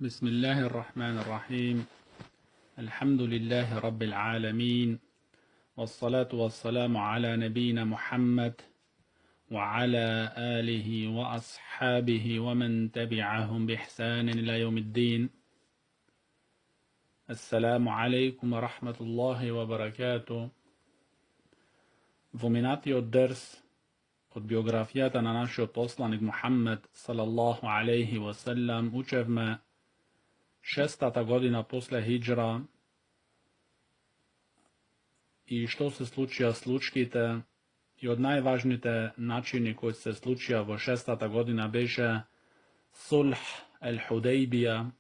بسم الله الرحمن الرحيم. الحمد لله رب العالمين، والصلاة والسلام على نبينا محمد وعلى آله وأصحابه ومن تبعهم بإحسان إلى يوم الدين. السلام عليكم ورحمة الله وبركاته. Vominatio ders od biografijata na našo poslanik Muhammed sallallahu alaihi wasallam učevme 6. godina posle hidžra i što se slučija slučkite i od najvažnite načini koji se slučija vo 6. godina beše sulh el-Hudejbija,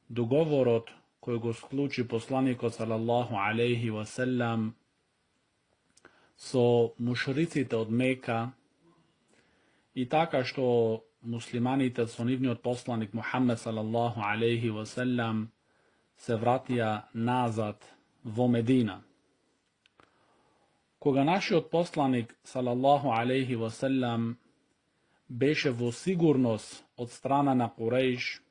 dogovorot koji go skluči poslaniko sallallahu alaihi wasallam so mušricite od Meka i taka što muslimanite su nivni od poslanik Muhammed sallallahu alaihi wasallam se vratija nazad vo Medina. Koga naši od poslanik sallallahu alaihi wasallam beše vo sigurnost od strana na Kurejš,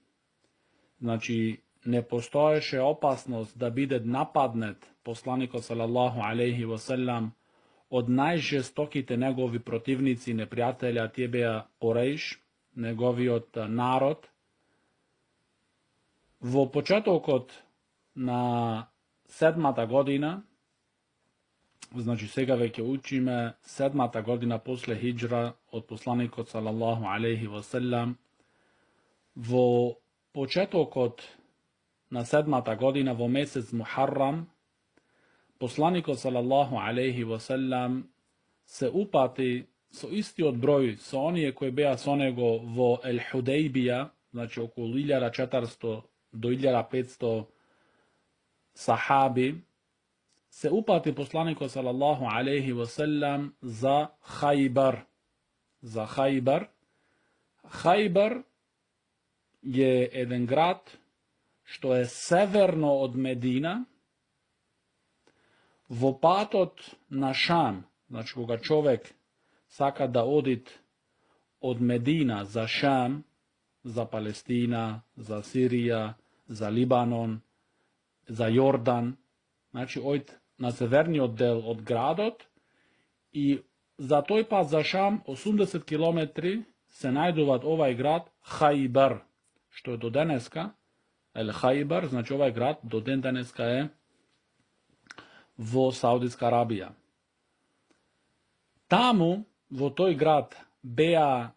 znači ne postoješe opasnost da bide napadnet poslaniko sallallahu alaihi wasallam od najžestokite njegovi protivnici neprijatelja tjebeja Kurejš, njegovi od narod. Vo početok od na 7. godina, znači sega veke učime 7. godina posle hidžra od poslanika sallallahu alaihi wasallam, vo početok od na 7. godina vo mesec Muharram, poslaniko sallallahu alaihi wasallam se upati so isti od broj, so onije koji beja s onego vo el-Hudejbija, znači oko 1400 do 1500 sahabi, se upati poslaniko sallallahu alaihi wasallam za Hajbar. Za Hajbar. Hajbar je jedan grad što je severno od Medina, vo patot na Šam, znači koga čovjek saka da odit od Medina za Šam, za Palestina, za Sirija, za Libanon, za Jordan, znači ojt na severni oddel od gradot i za toj pa za Šam 80 km se najduvat ovaj grad Hajbar, što je do deneska, el Hajbar, znači ovaj grad do den deneska je vo Saudijska Arabija. Tamo, vo toj grad, beja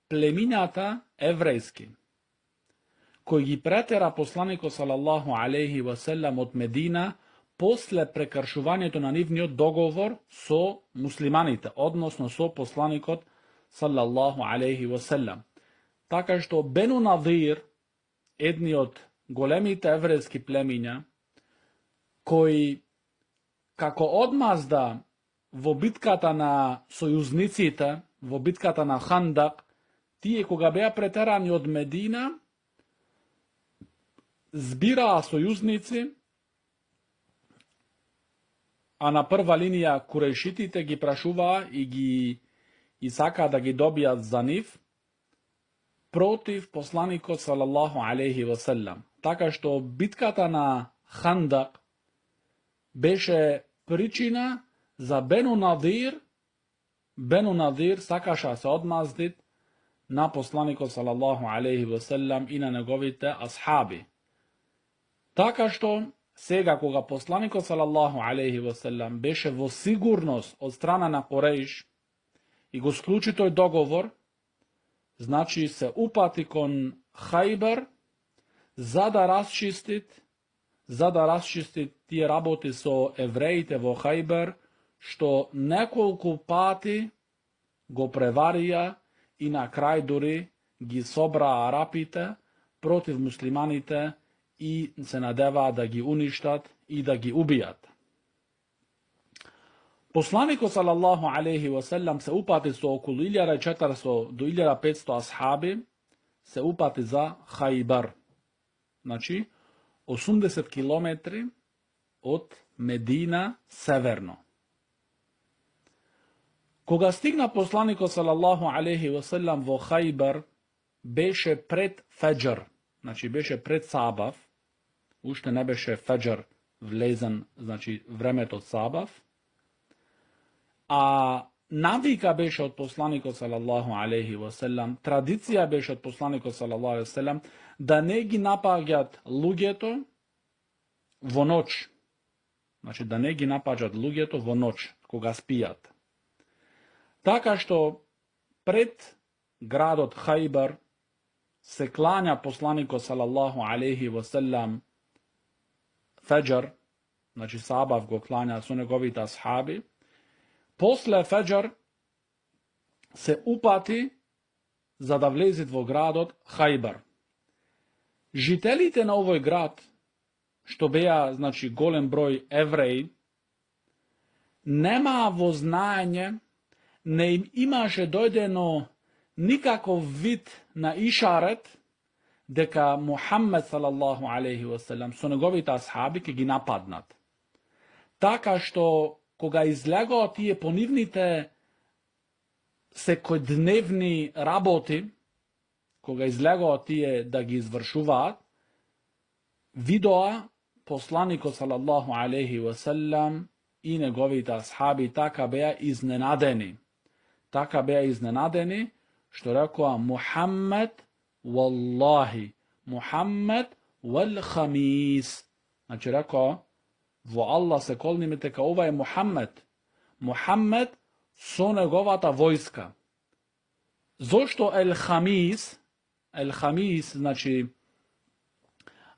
pleminjata evrejski, koji gi pretera poslaniko sallallahu alaihi wasallam od Medina posle prekršuvanjeto na nivnio dogovor so muslimanite, odnosno so poslanikot sallallahu alaihi wasallam. Taka što Benu Nadir, jedni od golemite evrejski pleminja, koji kako odmazda vo bitkata na sojuznicite, vo bitkata na Handak, tije koga beja preterani od Medina, zbira sojuznici, a na prva linija Kurejšitite gi prašuva i gi isaka da gi dobija za niv, protiv poslaniko sallallahu alaihi wasallam. Taka što bitkata na Handak beše pričina za Benu Nadir sakaša se odmazdit na poslaniko sallallahu alaihi wasallam i na njegovite ashabi. Taka što sega koga poslaniko sallallahu alaihi wasallam beše vo sigurnost od strana na Kurejš i go skluči toj dogovor, znači se upati kon Hajbar za da raščistit tije raboti so evrejite vo Hajbar, što nekoliko pati go prevarija i na kraj duri gi sobra Arapite protiv muslimanite i se nadeva da gi uništat i da gi ubijat. Poslaniko sallallahu alaihi wasallam se upati so okolo 1400 do 1500 ashabi, se upati za Hajbar. Znači 80 km od Medina severno. Koga stigna poslaniko sallallahu alaihi wasallam vo Hajbar, beše pred Fajr, znači беше пред сабав, уште не беше феџер влезен, значи времето сабав, а навика беше од посланикот салаллаху алейхи васелам, традиција беше од посланикот салаллаху алейхи васелам, да не ги напаѓат луѓето во ноќ. Значи да не ги напаѓат луѓето во ноќ, кога спијат. Така што пред градот Хајбар се клања посланикот салаллаху алейхи васелам феџер, значи сабав го клања со неговите асхаби. После феџер се упати за да влезет во градот Хајбар. Жителите на овој град, што беа, значи, голем број евреи, немаа во знаење, не им имаше дојдено никаков вид на ишарет дека Мухаммед салаллаху алейхи васелам со неговите асхаби ќе ги нападнат. Така што кога излегоа тие по нивните секојдневни работи, кога излегоа тие да ги извршуваат, видоа посланикот салаллаху алейхи васелам и неговите асхаби така беа изненадени. Така беа изненадени, што рекоа Мухаммед валлахи, Мухаммед вал хамис. Значи рекоа, во Аллах се колниме дека ова е Мухаммед. Мухаммед со неговата војска. Зошто ел хамис? Ел хамис, значи,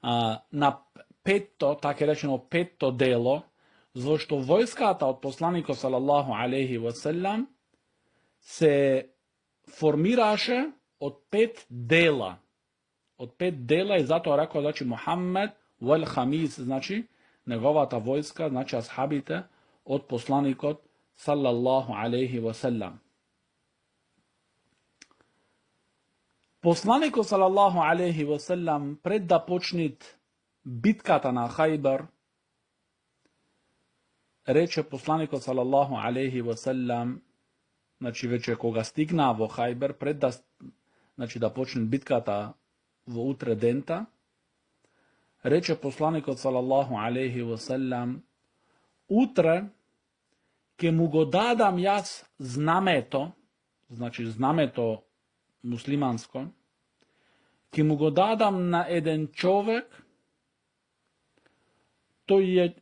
на петто, така речено петто дело, зашто војската од посланикот салаллаху алейхи васелам се формираше од 5 дела. Од 5 дела и затоа рекоа, значи, Мухаммед вал хамис, значи, неговата војска, значи, асхабите од посланикот салаллаху алейхи васелам. Посланикот салаллаху алейхи васелам пред да почнет битката на Хајбар, рече посланикот салаллаху алейхи васелам, значи веќе кога стигнаа во Хајбар, пред да, значи, да почне битката во утре дента, рече посланикот салаллаху алейхи васелам, утре ќе му го дадам јас знамето, значи знамето муслиманско, ќе му го дадам на еден човек, тој е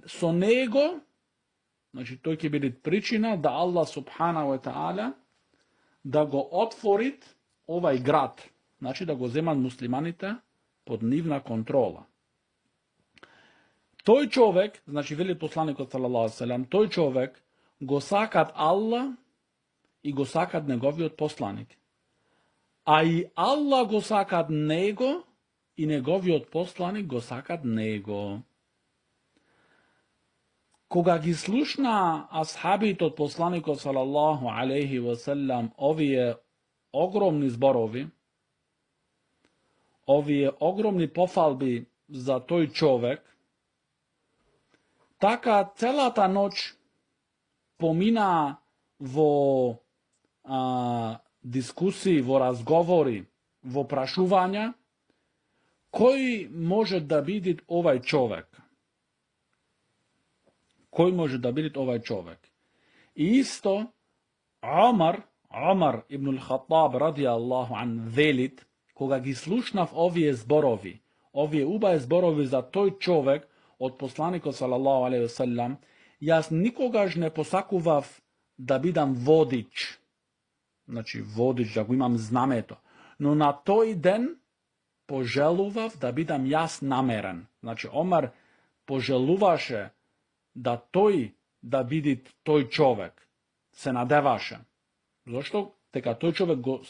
со него, значи тој ќе биде причина да Аллах субхана ва таала да го отворит овај град, значи да го земат муслиманите под нивна контрола. Тој човек, значи вели посланикот салаллаху алейхи ве селем, тој човек го сакат Аллах и го сакат неговиот посланик. А и Аллах го сакат него и неговиот посланик го сакат него. Кога ги слушна асхабите од посланикот салаллаху алейхи ве селем овие огромни зборови, овие огромни пофалби за тој човек, така целата ноќ помина во дискусии, во разговори, во прашувања, кој може да биде овај човек? Кој може да биде овај човек? И исто, Омар ибн ал-Хаттаб ради Аллаху ан велит, кога ги слушнав овие зборови, овие убави зборови за тој човек од посланикот салаллаху алейхи ве селем, јас никогаш не посакував да бидам водич, значи водич, да го имам знамето, но на тој ден пожелував да бидам јас намерен. Значи Омар пожелуваше да тој да биде тој човек, се надеваше. Зошто? Дека тој човек го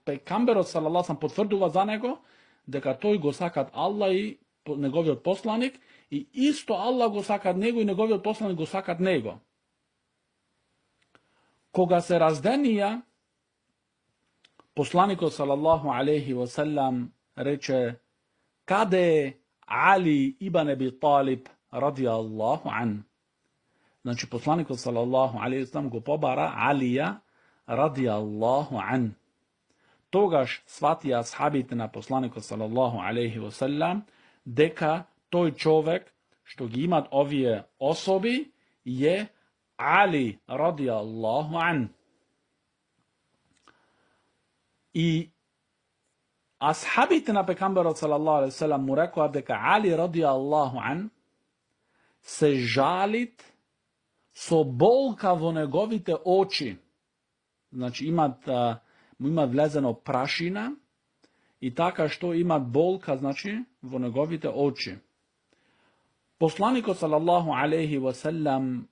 пекамберот салаллаху алейхи потврдува за него дека тој го сакат Аллах и неговиот посланик, и исто Аллах го сакат него и неговиот посланик го сакат него. Кога се разденија, посланикот салаллаху алейхи ве селем рече, каде е Али ибн Аби Талиб ради Аллаху ан. Значи посланикот салаллаху алейхи ве селем го побара Алија ради Аллаху ан. тогаш сватија асхабите на посланикот салаллаху алейхи ва селам дека тој човек што ги имат овие особи е Али радијаллаху ан. И асхабите на пекамберот салаллаху алейхи ва селам му рекоа дека Али радијаллаху ан се жалит со болка во неговите очи. Значи му имат влезено прашина и така што имат болка, значи, во неговите очи. Посланикот салаллаху алейхи ва селам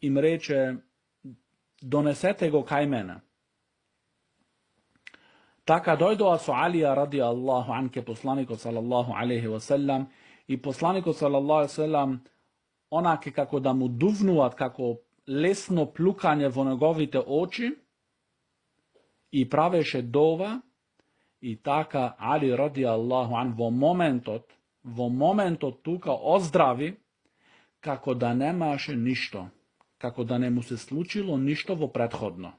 им рече: донесете го кај мене. Така дојдоа со Алија радијаллаху ан ке посланикот салаллаху алейхи ва селам и посланикот салаллаху алейхи ва селам онаке како да му дувнуваат како лесно плукање во неговите очи и правеше дова и така Али радијаллаху ан во моментот тука оздрави како да немаше ништо, како да не му се случило ништо во претходно.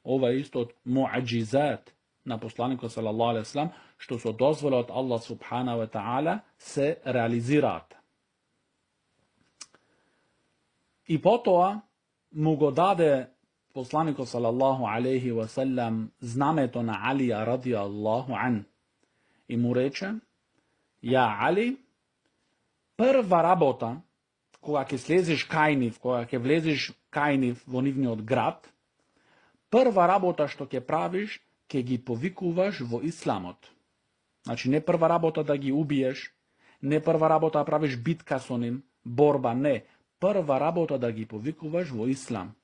Ова е исто од муаџизат на посланикот салаллаху алейхи ва селам, што со дозвола од Аллах субханаху ва таала се реализираат. И потоа му го даде посланикот салаллаху алейхи ва селам знамето на Алија радијаллаху ан и му рече: ја Али, прва работа кога ќе слезеш кај нив, кога ќе влезеш кај нив во нивниот град, прва работа што ќе правиш, ќе ги повикуваш во исламот. Значи не прва работа да ги убиеш, не прва работа да правиш битка со ним, борба, не. Прва работа да ги повикуваш во ислам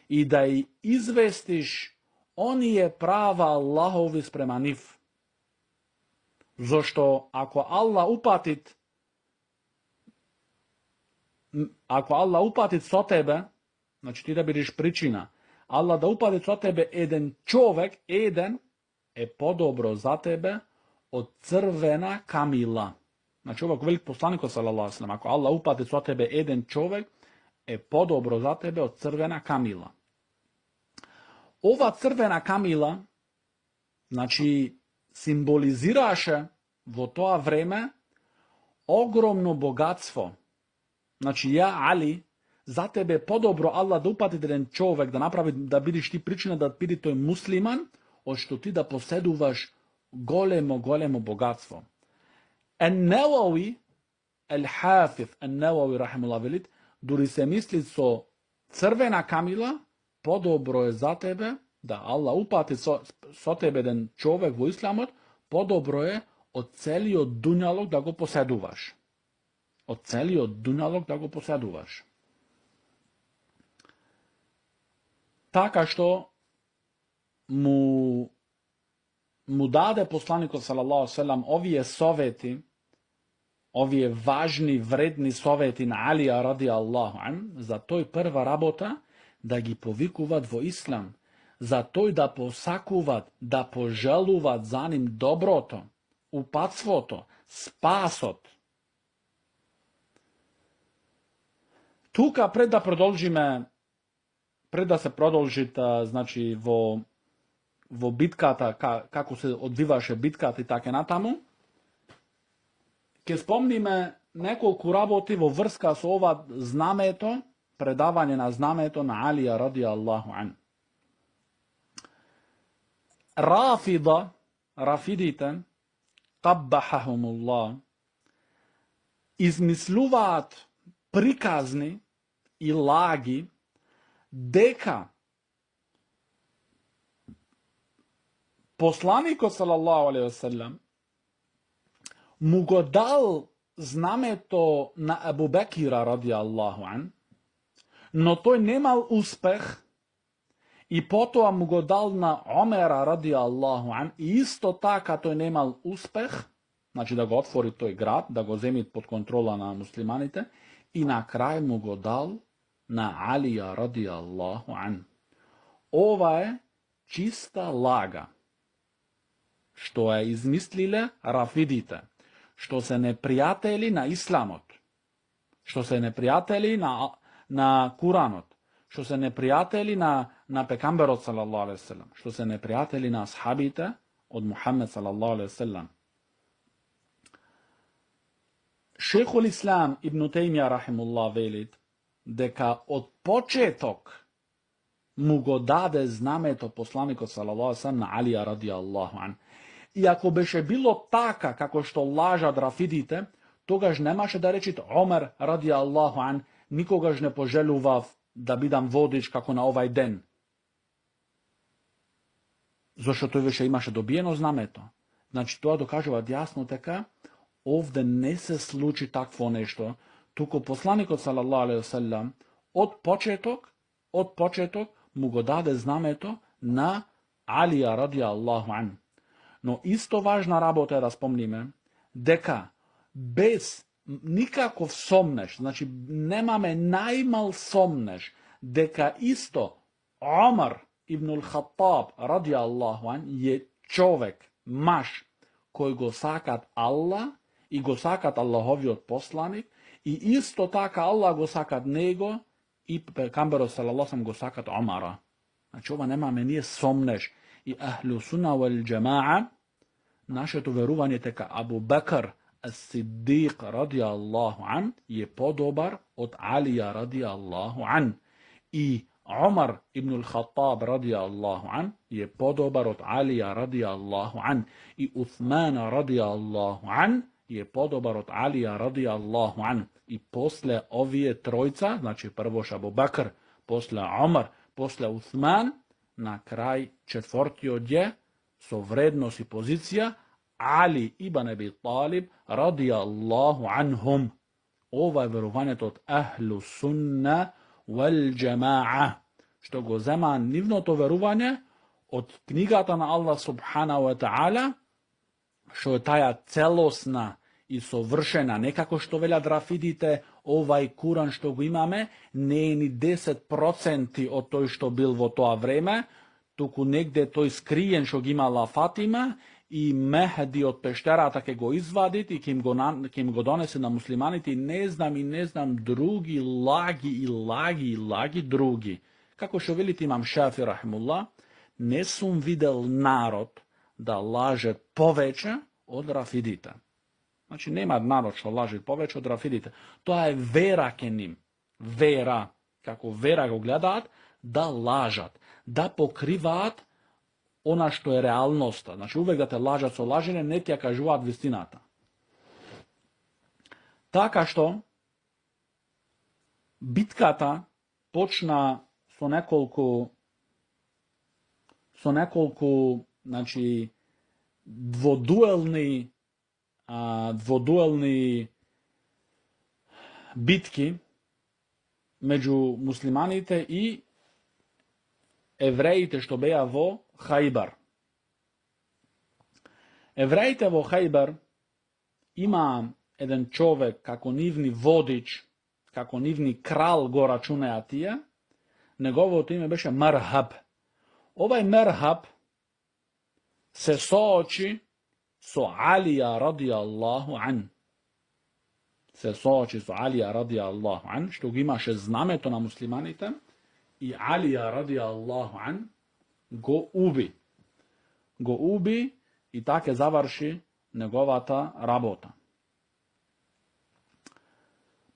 и да и известиш оние права Аллахови спрема нив. Зошто ако Аллах упатит со тебе, значи ти да бидеш причина, Аллах да упатит со тебе еден човек, еден е подобро за тебе од црвена камила. Значи ова го вели посланикот салаллаху алейхи ва селам, ако Аллах упати со тебе еден човек, е подобро за тебе од црвена камила. Ова црвена камила, значи, символизираше во тоа време огромно богатство. Значи, ја Али, за тебе подобро Аллах да упати еден човек, да направи, да бидеш ти причина да биде тој муслиман, од што ти да поседуваш големо богатство. Ен-Невави, Ел-Хафиз Ен-Невави рахимуллах велит, дури се мисли со црвена камила, подобро е за тебе да Аллах упати со тебе еден човек во исламот, подобро е од целиот дуњалог да го поседуваш. Од целиот дуњалог да го поседуваш. Така што му даде посланикот салаллаху алейхи ва селам овие совети, овие важни, вредни совети на Алија радијаллаху ан, за тој прва работа да ги повикуваат во ислам, за тој да посакуваат, да пожелуваат за ним доброто, упатството, спасот. Тука пред да се продолжи, значи во битката, како се одвиваше битката и така натаму, ќе спомниме неколку работи во врска со ова знамето, предавање на знамето на Алија радијаллаху ан. Рафидите, каббахахумуллах, измислуваат приказни и лаги дека посланикот салаллаху алейхи ва селам му го дал знамето на Абу Бекира радијаллаху ан, но тој немал успех и потоа му го дал на Омера радијаллаху ан и исто така тој немал успех, значи да го отвори тој град, да го земи под контрола на муслиманите, и на крај му го дал на Алија радијаллаху ан. Ова е чиста лага, што е измислиле рафидите, што се непријатели на исламот, што се непријатели на Куранот, што се непријатели на na pekamberot sallallahu alaihi wasallam, što se neprijatelji na ashabite od Muhammed sallallahu alaihi wasallam. Šehhul Islam ibn Tejmija rahimullah velit, deka od početok mu go dade znameto poslaniko sallallahu alaihi wasallam na Alija radijallahu an. I ako beše bilo taka kako što lažad rafidite, togaž nemaše da rečit Omer radijallahu an, nikogaž ne poželjuvav da bidam vodič kako na ovaj den. Zašto to više imaše dobijeno znameto? Znači, to dokaževa jasno taka, ovdje ne se sluči takvo nešto, tuko poslanik sallallahu alaihi wasallam od početok mu go dade znameto na Alija radijallahu an. No isto važna rabota je da spomnime, deka bez nikakov somneš, znači nemame najmal somneš, deka isto Omar ibn al-Khattab radijallahu an je čovek, maš, koji go sakat Allah i go sakat Allahovi od poslanik, i isto taka Allah go sakat nego i pekambero sallallahu alejhi go sakat Omara. Znači ova nemame nije somneš. I ahlu sunna wal džema'a, naše to veruvanje teka Abu Bakr as-Siddiq radijallahu an je podobar od Alija radijallahu an. I Omar ibn al-Khattab radijallahu an je podobar od Alija radijallahu an. I Uthmana radijallahu an je podobar od Alija radijallahu an. I posle ovije trojca, znači prvo Abu Bakr, posle Omar, posle Uthman, na kraj četvrti odje, so vrednost i pozicija Ali ibn Abi Talib radijallahu anhum. Ovo je verovanje od ahlu sunna wal džema'a. Što go zema nivno to verovanje od knjigata na Allah subhanahu wa ta'ala, što je taja celosna i sovršena, nekako što velja da vidite ovaj Kuran što go imame, ne je ni 10% od toj što bil vo toa vreme, tuku negde toj skrijen što imala Fatima i Mehdi od peštera take go izvaditi, kim go donese na muslimaniti, ne znam drugi lagi drugi. Kako što veliti imam Šafi rahimullah, ne sum videl narod da laže poveće od rafidita. Znači, nema narod što laže poveće od rafidita. To je vera ke njim. Vera, kako vera go gledat, da lažat, da pokrivat ona što je realnost. Znači, uvek da te lažat so lažene, ne tja kažuvat vistinata. Taka što bitkata počna so nekoliko znači, dvoduelni bitki među muslimanite i evrejite što beja vo Hajbar. Evrejite vo Hajbar ima jedan čovek kako nivni vodič, kako nivni kral go račune atija, njegovo to ime beše Marhab. Ovaj Marhab se sooči so Alija radijallahu an. Što ga imaše znameto na muslimanite, i Alija radijallahu an go ubi i tako završi njegovata rabota.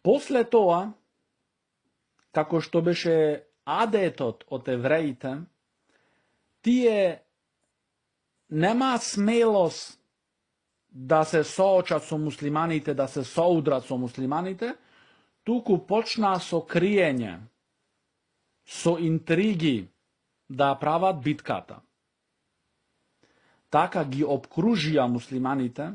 Posle toga, kako što beše adetot od evrejite, tije nema smelost da se soočat so muslimanite, da se soudrat so muslimanite, tuku počna so krijenje, so intrigi da pravat bitkata. Taka gi obkružija muslimanite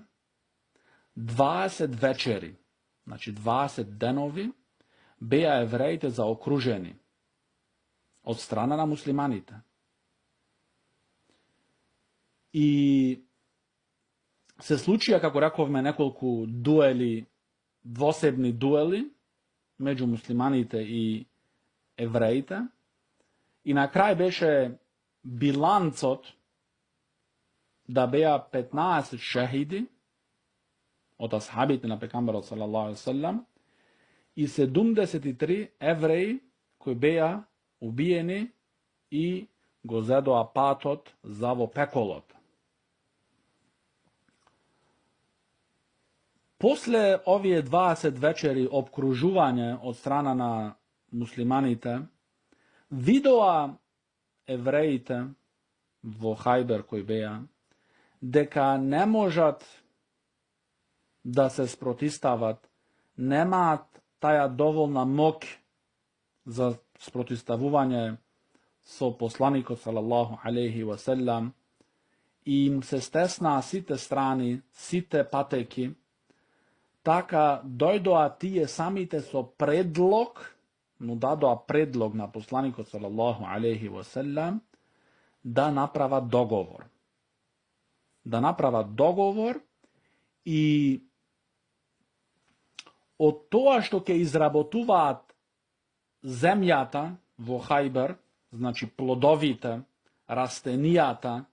20 večeri, znači 20 denovi, beja evrejite zaokruženi od strana na muslimanite. I se slučija, kako rekovme, nekoliko dueli, dvosebni dueli među muslimanite i evrejite. I na kraj beše bilancot da beja 15 šehidi od ashabite na pekambera sallallahu alaihi wasallam i 73 evreji koji beja ubijeni i go zedоа патот за во пеколот. После овие 20 вечери обкружување од страна на муслиманите, видоа евреите во Хајбер кои беа, дека не можат да се спротистават, немаат таја доволна моќ за спротиставување со посланикот салаллаху алейхи ва селам, и им се стеснаа сите страни, сите патеки, така дојдоа тие самите со предлог, му дадоа предлог на посланикот салаллаху алейхи ва селам да направат договор. Да направат договор и од тоа што ќе изработуваат земјата во Хајбер, значи плодовите, растенијата,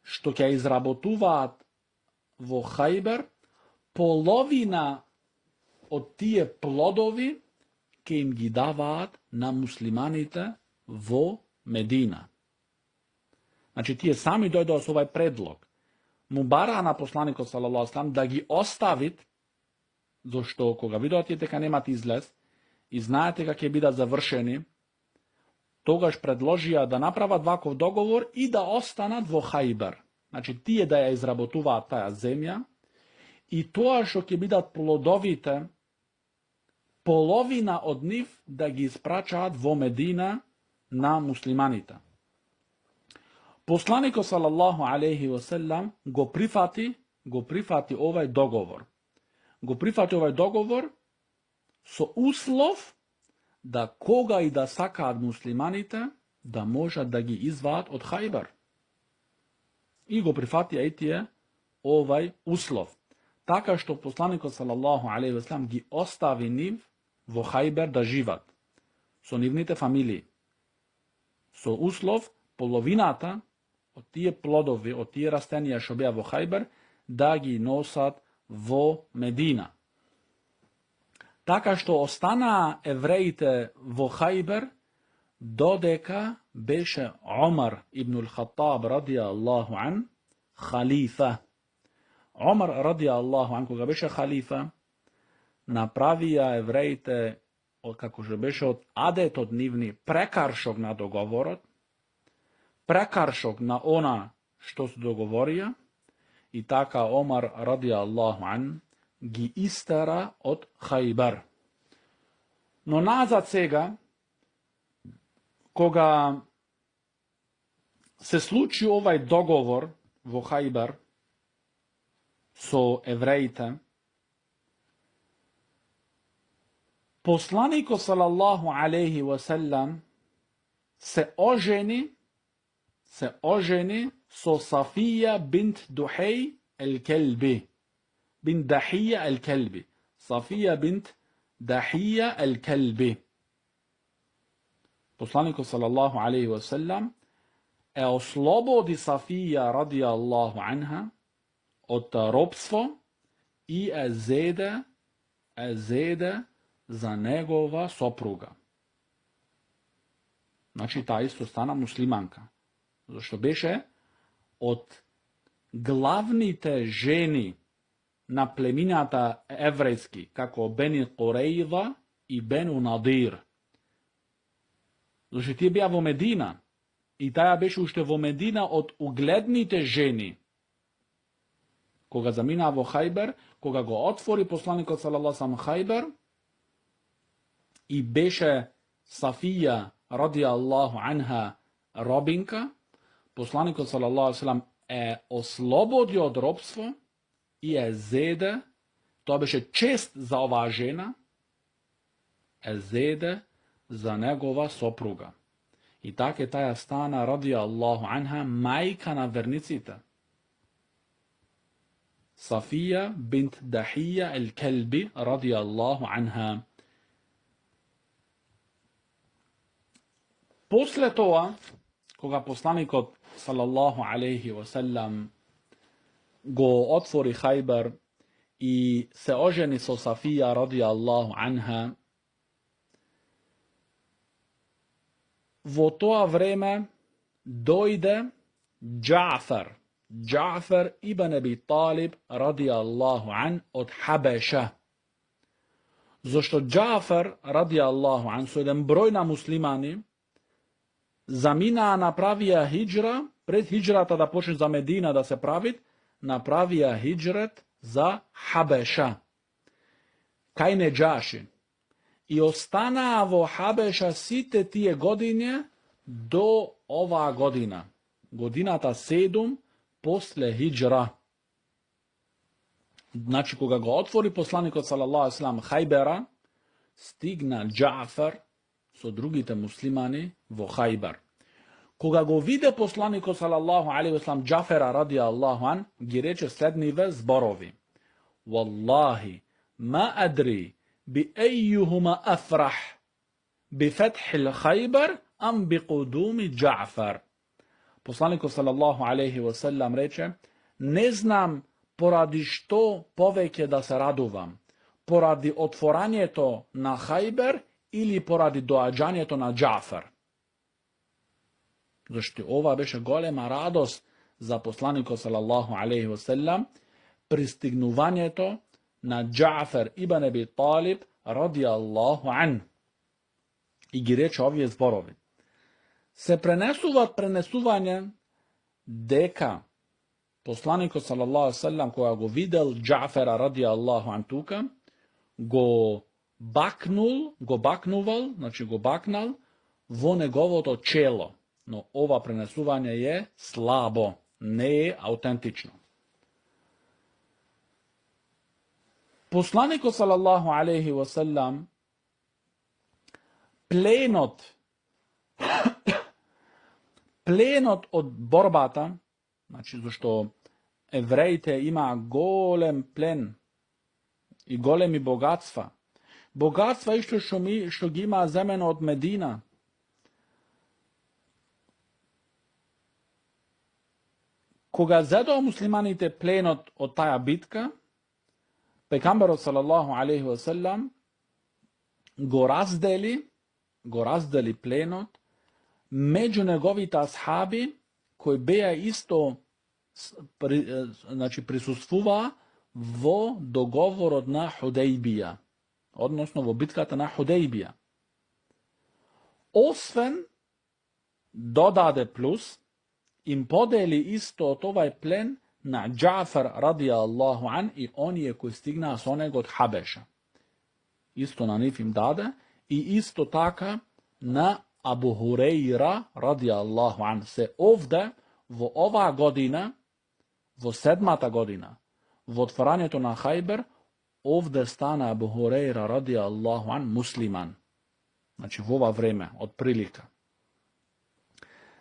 што ќе изработуваат во Хајбер, половина од тие плодови ќе им ги даваат на муслиманите во Медина. Значи, тие сами дојдоа со овај предлог. Му бараа на посланикот салаллаху алейхи ва салам да ги оставит, зашто кога видоа тие дека немат излез и знаат дека ќе бидат завршени, тогаш предложија да направат ваков договор и да останат во Хајбер. Значи, тие да ја изработуваат таја земја и тоа што ќе бидат плодовите, половина од нив да ги испрачаат во Медина на муслиманите. Посланикот салаллаху алейхи ва селам го прифати овај договор. Го прифати овај договор со услов да кога и да сакаат муслиманите да можат да ги изваат од Хајбер. И го прифатија и тие овај услов. Така што посланикот салаллаху алейхи ва селам ги остави нив во Хајбер да живат со нивните фамилии. Со услов половината од тие плодови, од тие растенија што беа во Хајбер, да ги носат во Медина. Така што останаа евреите во Хајбер, додека беше Омар ибн Хаттаб радијаллаху ан халифа. Омар радијаллаху ан, кога беше халифа, направија евреите, како што беше од адетот нивни, прекаршок на договорот, прекаршок на она што се договорија, и така Омар радијаллаху ан ги истера од Хајбер. Но назад сега, кога се случи овај договор во Хајбер со евреите, посланикот салаллаху алейхи ва селам се ожени со Сафија бинт Духеј ел-Келби. Бинт Дахија ел-Келби. Сафија бинт Дахија ел-Келби. Посланикот салаллаху алейхи ва селам е ослободи Сафија радијаллаху анха од робство и е зеде за негова сопруга. Значи, таа исто стана муслиманка. Зашто беше од главните жени на племината еврејски, како Бени Корејва и Бену Надир. Зашто тие беа во Медина, и таа беше уште во Медина од угледните жени. Кога заминаа во Хајбер, кога го отвори посланикот салаллаху алейхи ва салам Хајбер, и беше Сафија радијаллаху анха робинка, посланикот салаллаху алейхи ва салам е ослободио од робство и е зеде, тоа беше чест за оваа жена, е зеде за негова сопруга. И така таја стана радијаллаху анха мајка на верниците. Сафија бинт Дахија ел-Келби радијаллаху анха. После тоа, кога посланикот салаллаху алейхи ва селам го отвори Хајбер и се ожени со Сафија радијаллаху анха, Vo тоа време дојде Джафар ибн Аби Талиб радијаллаху ан од Хабеша. Зашто Джафар радијаллаху ан со еден број на муслимани заминаа, направија хиджра, пред хиджрата да почне за Медина да се правит, направија хиджрет за Хабеша, кај Неџаши. И останаа во Хабеша сите тие години до оваа година. Годината 7 после хиджра. Значи, кога го отвори посланикот салаллаху алейхи ва салам Хајбера, стигна Джафар со другите муслимани во Хајбер. Кога го виде посланикот салаллаху алейхи ва салам Джафера радијаллаху ан, ги рече следниве зборови: Валлахи ма адри би ејюхума афрах би фетхил Хајбер ам би кудуми Джафар. Посланикот салаллаху алейхи ва салам рече: не знам поради што повеќе да се радувам, поради отворањето на Хајбер или поради доаѓањето на Джафар. Зашто ова беше голема радост за посланикот салаллаху алейхи ва салам, пристигнувањето на Джафар ибн Аби Талиб радијаллаху ан. И ги рече овие зборови. Се пренесуваат пренесување дека посланикот салаллаху алейхи ва салам, кога го видел Джафера радијаллаху ан тука, го бакнувал, значи го бакнал во неговото чело. Но ова пренесување е слабо, не е аутентично. Посланикот салаллаху алейхи ва салам, пленот од борбата, значи зашто евреите имаа голем плен и големи богатства. Богатства исто што ги имаа земено од Медина. Кога зедоа муслиманите пленот од таја битка, пегамберот салаллаху алейхи ва салам го раздели пленот меѓу неговите асхаби кои беа исто, значи присуствуваа во договорот на Худејбија, односно во битката на Худејбија. Освен додаде плюс, им подели исто од овај плен на Джафар радијаллаху ан и оние кои стигнаа со него од Хабеша. Исто на нив им даде и исто така на Абу Хурейра радијаллаху ан. Се овде во оваа година, во 7-та година, во отворањето на Хајбер, овде стана Абу Хурейра радијаллаху ан муслиман. Значи во ова време, од прилика.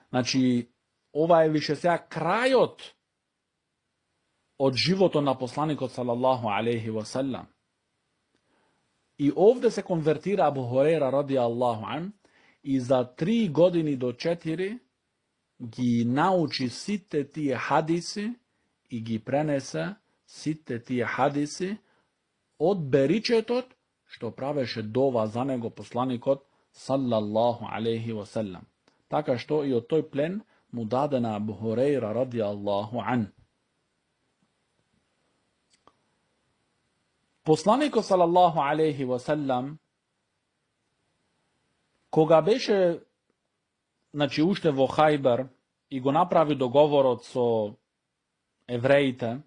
Значи, ова е више сега крајот од животот на посланикот салаллаху алейхи ва салам. И овде се конвертира Абу Хурейра радијаллаху ан и за 3 години до 4 ги научи сите тие хадиси и ги пренесе сите тие хадиси од беричетот што правеше дова за него посланикот салаллаху алейхи ва салам. Така што и од тој плен му даде на Абу Хурейра радијаллаху ан. Посланикот салаллаху алейхи ва салам, кога беше, значи уште во Хајбер и го направи договорот со евреите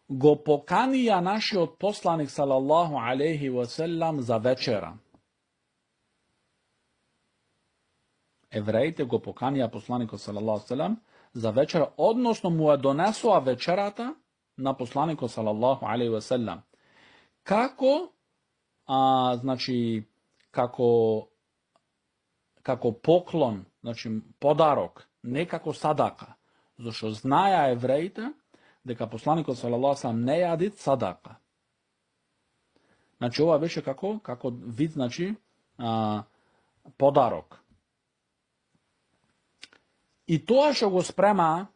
го поканија нашиот посланик салаллаху алейхи ва салам за вечера. Евреите го поканија посланикот салаллаху алейхи ва салам за вечера, односно му ја донесоа вечерата на посланикот салаллаху алейхи ва салам. Како, значи, како поклон, значи подарок, не како садака, зашто знаја евреите дека посланикот салаллаху алейхи ва салам не јади садака. Значи ова беше како вид, значи, подарок. И тоа што го спрема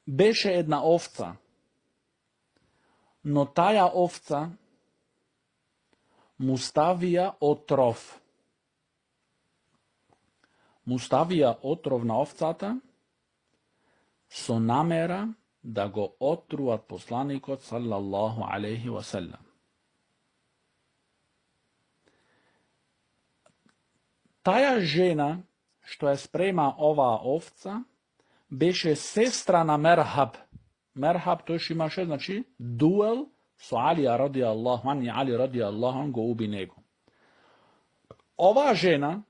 беше една овца, но тая овца му ставија отров. Му ставија отров на овцата со намера да го отруват посланикот салаллаху алейхи ва селем. Тая жена што ја спрема оваа овца беше сестра на Мерхаб. Мерхаб тој имаше, значи, дуел со Алија радијаллаху ан и Али радијаллаху ан го уби него. Оваа жена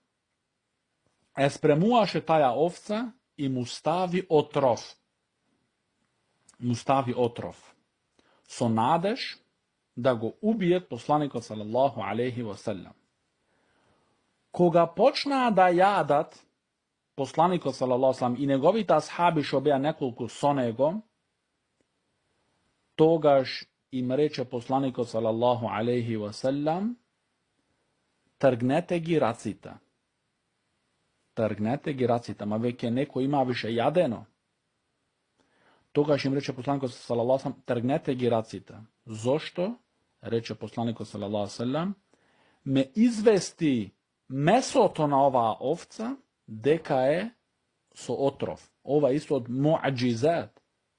ја спремуваше таја овца и му стави отров. Му стави отров. Со надеж да го убиет посланикот салаллаху алейхи ва селем. Кога почнаа да јадат посланикот салаллаху алейхи ва селем и неговите асхаби што беа неколку со него, тогаш им рече посланикот салаллаху алейхи ва селем: тргнете ги раците. Тргнете ги раците, ма веќе некој има више јадено. Тогаш им рече посланикот салаллаху алейхи ва селем: тргнете ги раците. Зошто? Рече посланикот салаллаху алейхи ва селем: ме извести месото на оваа овца дека е со отров. Ова исто од муаџизат,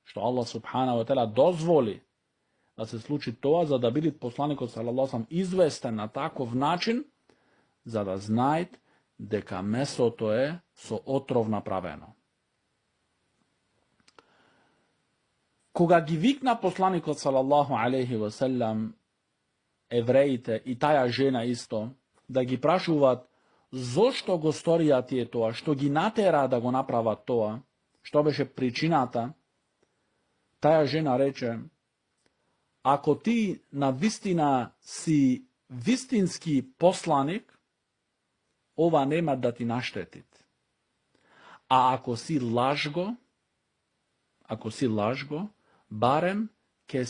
што Аллах субханаху ва таала дозволи да се случи тоа, за да биде посланикот салаллаху алейхи ва селем известен на таков начин, за да знаат дека месото е со отров направено. Кога ги викна посланикот салаллаху алейхи ва селем евреите и таја жена исто, да ги прашуваат зошто го сторија тие тоа, што ги натера да го направат тоа, што беше причината, таја жена рече: ако ти на вистина си вистински посланик, ова нема да ти наштетит. А ако си лажго, барем ќе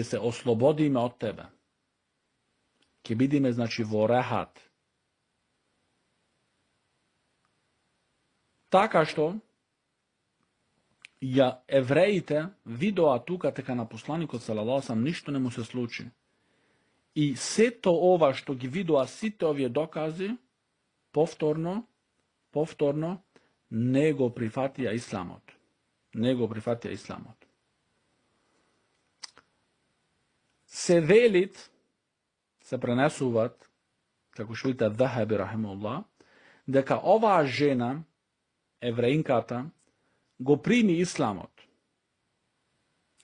се ослободиме од тебе. Ќе бидиме, значи, во рехат. Така што евреите видоа тука дека на посланикот салаллаху алейхи ва селем ништо не му се случи. И сето ова што ги видоа, сите овие докази, повторно не го прифатија исламот. Се велит, се пренесуваат, како што видите Захаби рахимуллах, дека оваа жена, евреинката, го прими исламот.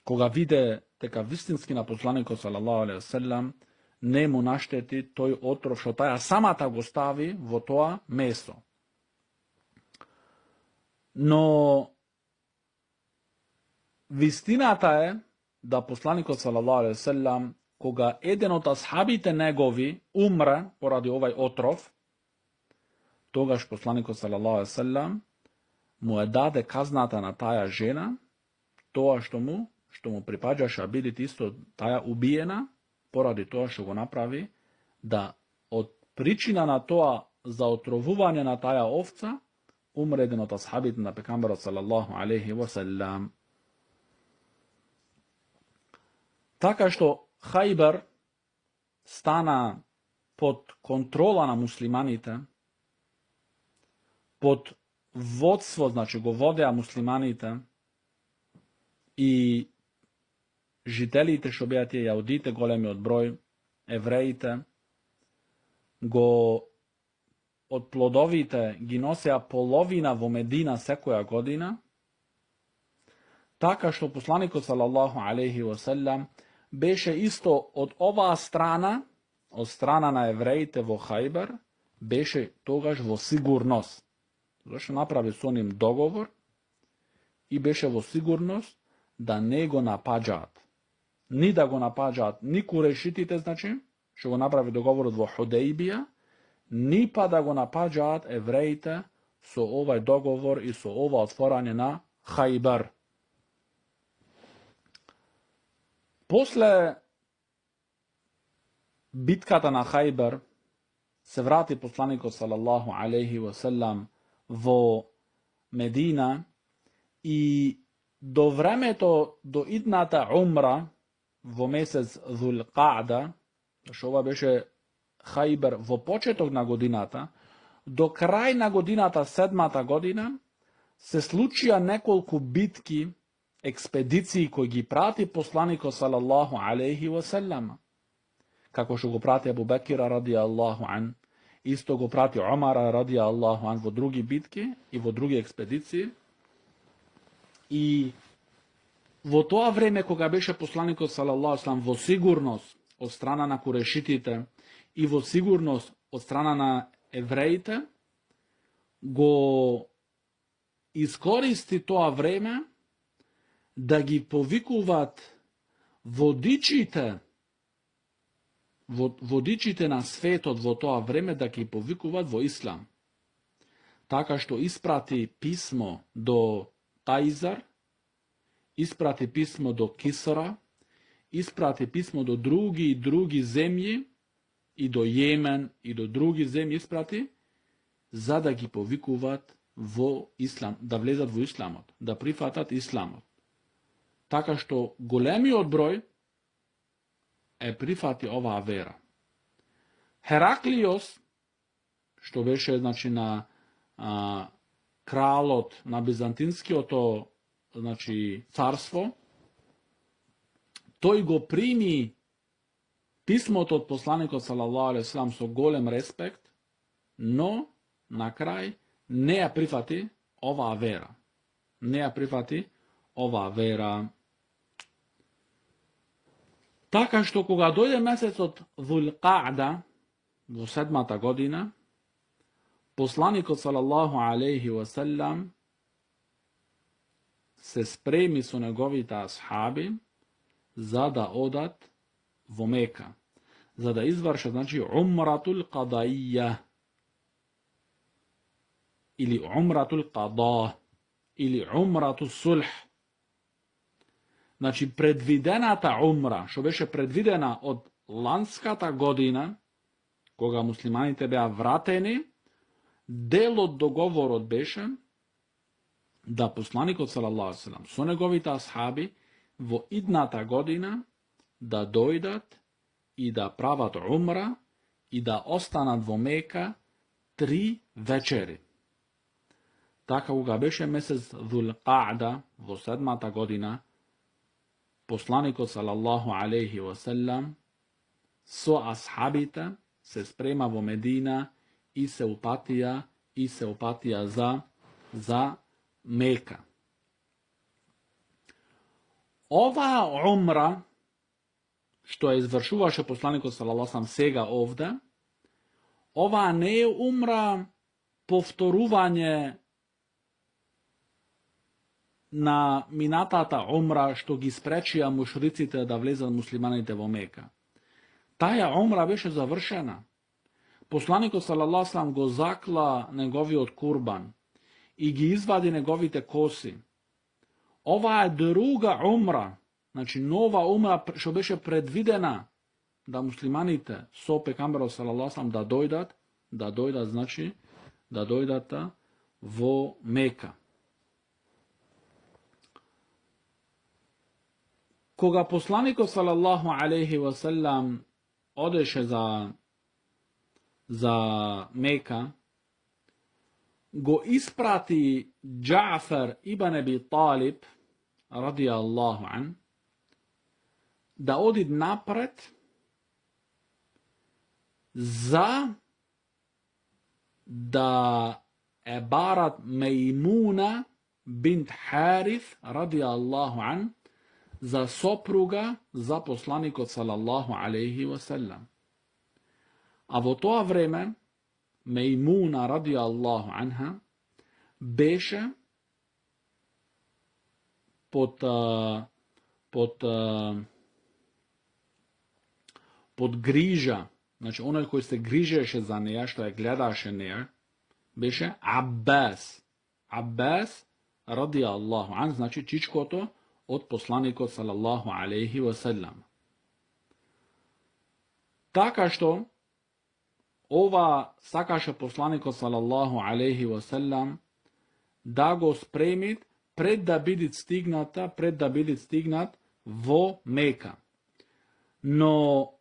Кога виде дека вистински на посланикот салаллаху алейхи ва селем не му наштети тој отров што таја самата го стави во тоа место. Но вистината е да посланикот салаллаху алейхи ва селем, кога еден од асхабите негови умре поради овај отров, тогаш посланикот салаллаху алейхи ва селем му е даде казната на таја жена, тоа што му припаѓаше, бидите исто таја убиена, поради тоа што го направи, да од причина на тоа за отровување на таја овца, умре еден од асхабите на пекамберот салаллаху алейхи ва селем. Така што Хајбер стана под контрола на муслиманите, под водство, значи го водеа муслиманите и жителите што беа тие јаудите, големиот број, евреите, од плодовите ги носеа половина во Медина секоја година, така што посланикот салаллаху алейхи ва селем беше исто од оваа страна, од страна на евреите во Хајбер, беше тогаш во сигурност. Зашто направи со ним договор и беше во сигурност да не го напаѓаат. Ни да го напаѓаат ни курешитите, значи, што го направи договорот во Худејбија, ни па да го напаѓаат евреите со овај договор и со ова отворање на Хајбер. После битката на Хајбер се врати посланикот салаллаху алейхи ва селем во Медина и до времето, до идната умра во месец Dhul Qa'da, што ова беше Хајбер во почеток на годината, до крај на годината, 7-та година, се случија неколку битки, експедиции кои ги прати посланикот салаллаху алейхи ва селам. Како што го прати Абу Бекира ради Аллаху ан, исто го прати Омара ради Аллаху ан во други битки и во други експедиции. И во тоа време кога беше посланикот салаллаху алейхи ва селам во сигурност од страна на курешитите и во сигурност од страна на евреите, го искористи тоа време да ги повикуваат водичите на светот во тоа време, да ги повикуваат во ислам. Така што испрати писмо до Тајзар, испрати писмо до Кисра, испрати писмо до други земји, и до Јемен, и до други земји испрати, за да ги повикуваат во ислам, да влезат во исламот, да прифатат исламот. Така што големиот број прифати оваа вера. Хераклиос, што беше значи на кралот на Бизантинскиото значи царство, тој го прими писмото од посланикот салаллаху алейхи ва салам со голем респект, но на крај не ја прифати оваа вера. Не ја прифати оваа вера. Така што кога дојде месецот Dhul Qa'da во 7-та година, посланикот салаллаху алейхи ва салам се спреми со неговите асхаби за да одат во Мека, за да извршат значи умратул qaдаија или умратул qada или умратул сулх. Значи предвидената умра, што беше предвидена од ланската година, кога муслиманите беа вратени, дел од договорот беше да посланикот салаллаху алейхи ва салам со неговите асхаби во идната година да дојдат и да прават умра и да останат во Мека 3 вечери. Така кога беше месец Dhul Qa'da во 7-та година, посланикот салаллаху алейхи ва салам со асхабите се спрема во Медина и се упатија за Мека. Оваа умра што ја извршуваше посланикот салаллаху алейхи ва салам сега овде, оваа не е умра повторување на минатата умра што ги спречија мушриците да влезат муслиманите во Мека. Таа умра беше завршена. Посланикот салаллаху алейхи ва салам го закла неговиот курбан и ги извади неговите коси. Ова е друга умра, значи нова умра што беше предвидена да муслиманите со пегамберот салаллаху алейхи ва салам да дојдат значи да дојдат во Мека. Кога посланикот салаллаху алейхи ва салам одеше за Мека, го испрати Џафар ибн Аби Талиб ради Аллаху ан да оди напред за да барат Мејмуна бинт Харис ради Аллаху ан за сопруга за посланикот салаллаху алейхи ва салам. А во тоа време Мејмуна ради Аллаху анха беше под грижа, значи оној кој се грижеше за неја, што ја гледаше неја, беше Аббас. Аббас ради Аллаху ан, значи чичкото од посланикот салаллаху алейхи ва салам. Така што ова сакаше посланикот салаллаху алейхи ва салам да го спремит пред да бидит стигнат во Мека. Но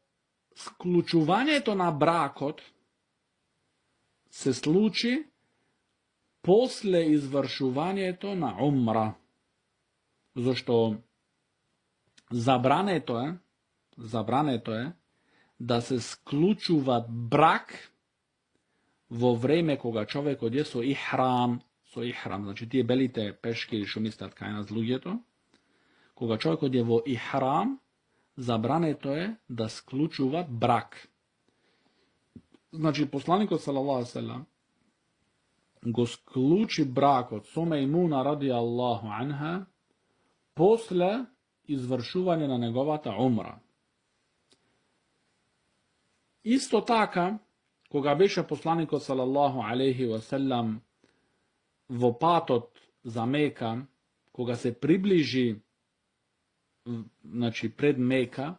склучувањето на бракот се случи после извршувањето на умра. Зашто забрането е да се склучува брак во време кога човекот е со ихрам, значи тие белите пешки што мислат кај нас луѓето, кога човекот е во ихрам, забрането е да склучува брак. Значи посланикот салаллаху алейхи ве селем го склучи бракот со Мејмуна ради Аллаху анха после извршување на неговата умра. Исто така, кога беше посланикот салаллаху алейхи ве селем во патот за Мека, кога се приближи, значи пред Мека,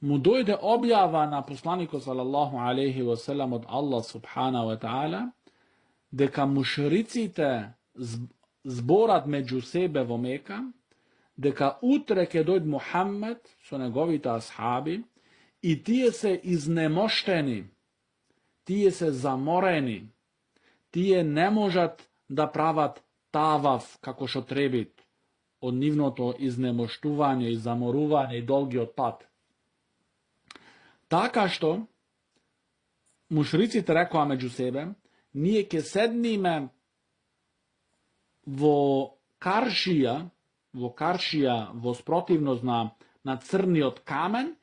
му дојде објава на посланикот салаллаху алейхи ве селем од Аллах субханаху ва таала дека мушриците зборат меѓу себе во Мека, дека утре ќе дојде Мухаммед со неговите асхаби и тие се изнемоштени, тие се заморени, тие не можат да прават таваф како што требит од нивното изнемоштување и заморување и долгиот пат. Така што мушриците рекоа меѓу себе, ние ќе седниме во каршија, во спротивност на црниот камен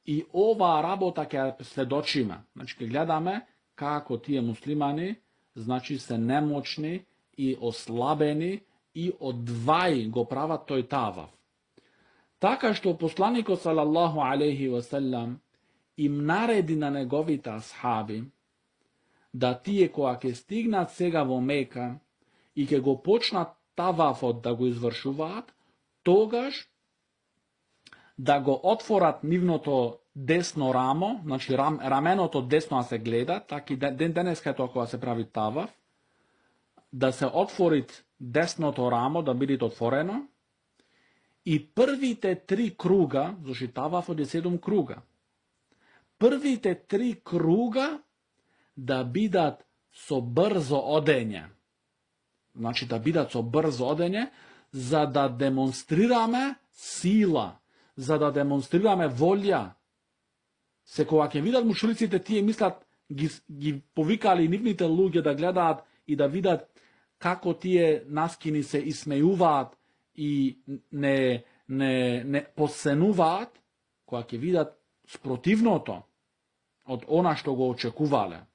и оваа работа ќе сведочиме. Значи ќе гледаме како тие муслимани, значи се немочни и ослабени и одвај го прават тој таваф. Така што посланикот салаллаху алейхи ве селем им нареди на неговите асхаби да тие која ќе стигнат сега во Мека и ќе го почнат тавафот да го извршуваат, тогаш да го отворат нивното десно рамо, значи раменото десно се гледа, така и денеска е тоа кога се прави таваф, да се отворит десното рамо, да биде отворено, и првите 3 круга, зашто тавафот е 7 круга, првите 3 круга да бидат со брзо одење. Значи да бидат со брзо одење, за да демонстрираме сила, за да демонстрираме волја. Се кога ќе видат мушриците, тие мислат, ги повикали нивните луѓе да гледаат и да видат како тие наскини се исмејуваат и не посенуваат, кога ќе видат спротивното од она што го очекувале.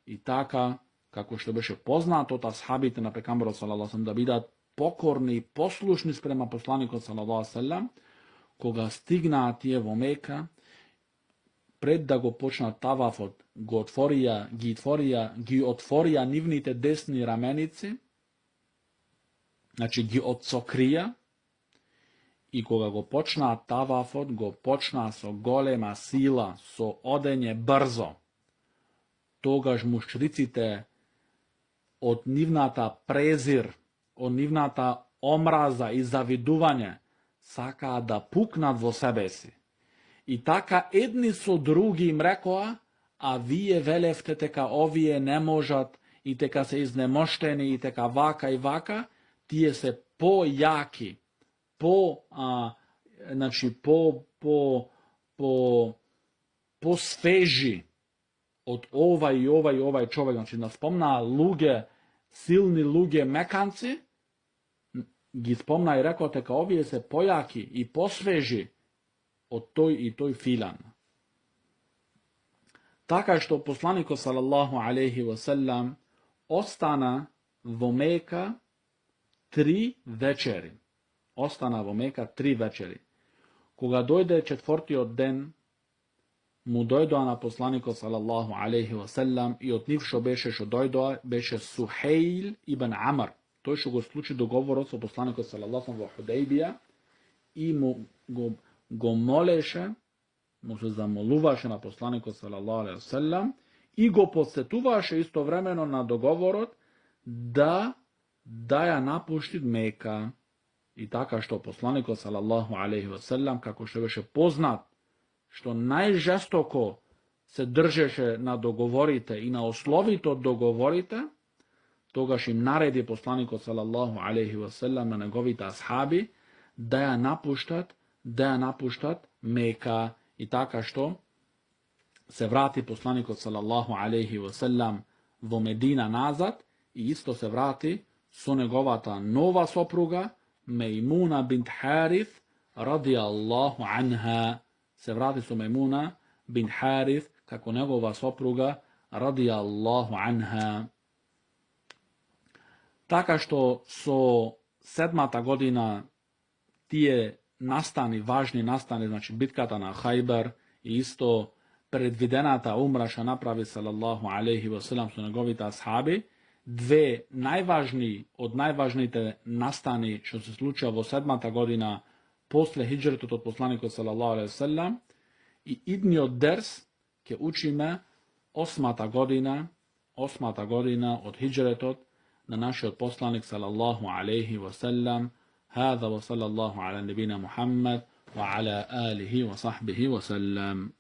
И така, како што беше познато од асхабите на пекамберот салаллаху алейхи ве селем да бидат покорни и послушни спрема посланикот салаллаху алейхи ве селем, кога стигнаат тие во Мека, пред да го почнат тавафот, ги отворија нивните десни раменици, значи ги отсокрија, и кога го почнаат тавафот, го почнаа со голема сила, со одење брзо. Тогаш мушриците од нивната презир, од нивната омраза и завидување, сакаат да пукнат во себе си. И така едни со други им рекоа, а вие велевте дека овие не можат и дека се изнемоштени и дека вака и вака, тие се појаки, посвежи од овај и овај човек. Значи наспомнаа луѓе, силни луѓе меканци, ги спомна и рекоа дека овие се појаки и посвежи од тој и тој филан. Така што посланикот салаллаху алейхи ве селем остана во Мека 3 вечери. Кога дојде 4-тиот ден, му дојдоа на посланикот салаллаху алейхи ве селем и од нив што дојдоа беше Сухейл ибн Амр. Тој што го склучи договорот со посланикот салаллаху алейхи во Худејбија и го молеше, му се замолуваше на посланикот салаллаху алейхи ве селем и го подсетуваше истовремено на договорот да da ja napušti Meka. I taka što poslanik sallallahu alejhi ve sellem, kako što беше poznat, što najžestoko se držeše na dogovorite i na oslovito dogovorite, togaš im naredi poslanik sallallahu alejhi ve sellem na njegovite ashabi, da ja napuštat Meka. I taka što se vrati poslanik sallallahu alejhi ve sellem vo Medina nazad i isto se vrati su njegovata nova sopruga Mejmuna bint Harith radijallahu anha. Se vrati su Mejmuna bint Harith kako njegova sopruga radijallahu anha. Taka što so 7. godina tije važni nastani, znači bitkata na Hajber i isto predvidenata umraša napravi sallallahu alejhi ve sellem su njegovite ashabi, dve od najvažnijite nastani što se slučava vo 7. godina posle hidžretu od poslanika sallallahu alejhi ve sellem i idnio ders ke učime 8. godina od hidžretot na naš od poslanik sallallahu alejhi ve sellem. هذا وصلى الله على نبينا محمد وعلى آله وصحبه وسلم.